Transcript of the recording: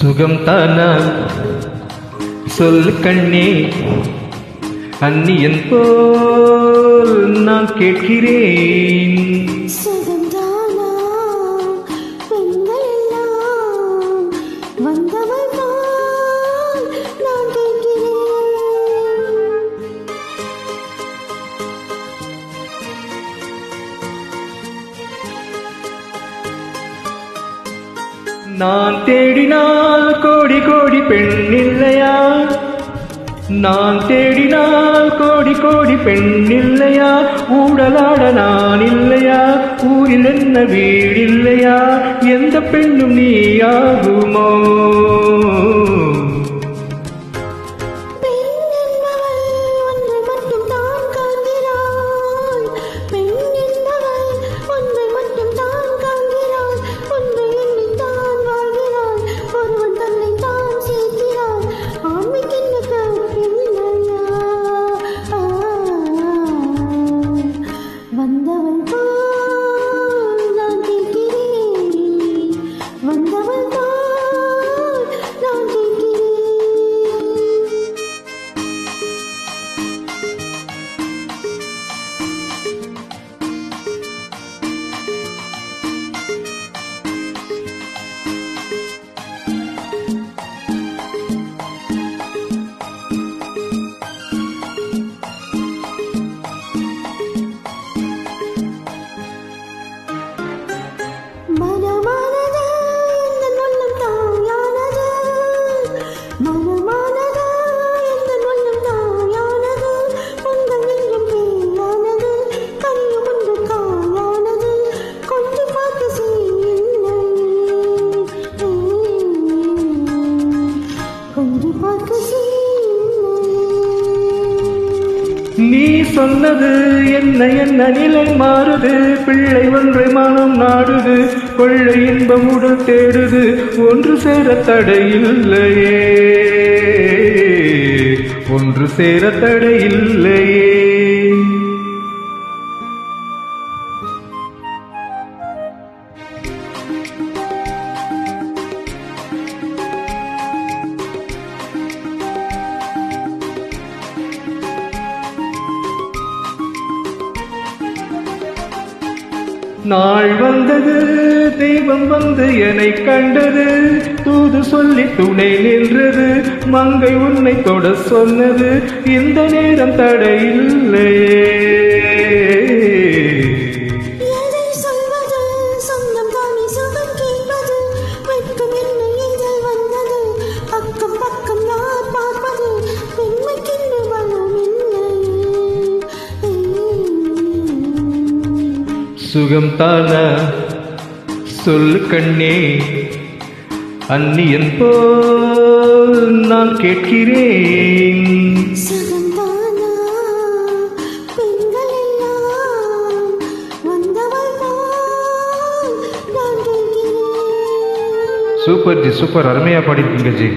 சுகம் தானா சொல் கண்ணே, அந்நியன் போல் நான் கேட்கிறேன். சுகந்தானா பெண்கள் எல்லாம் வந்தவள் தான் நான் கேட்கிறேன். நான் தேடினால் கோடி கோடி பெண் இல்லையா, நான் தேடினால் கோடி கோடி பெண் இல்லையா, ஊடலாட நான் இல்லையா, ஊரில் என்ன வீடில்லையா, எந்த பெண்ணும் நீயாகுமோ? நீ சொன்னது என்ன என்ன நிலை மாறுது, பிள்ளை ஒன்றை மனம் நாடுது, கொள்ளை இன்பம் உடல் தேடுது, ஒன்று சேர தடையில்லையே, ஒன்று சேர தடையில்லையே. நாள் வந்தது, தெய்வம் வந்து என்னை கண்டது, தூது சொல்லி துணை நின்றது, மங்கை உன்னை தொட சொன்னது, இந்த நேரம் தடையில்லையே. சுகம் தானா சொல் கண்ணே, அந்நியன் போல் நான் கேட்கிறேன். சுகந்தானா பெண்கள் எல்லாம் வந்தவள் தான் நான் கேட்கிறேன். சூப்பர் ஜி, சூப்பர், அருமையா பாடிருக்கீங்க ஜி.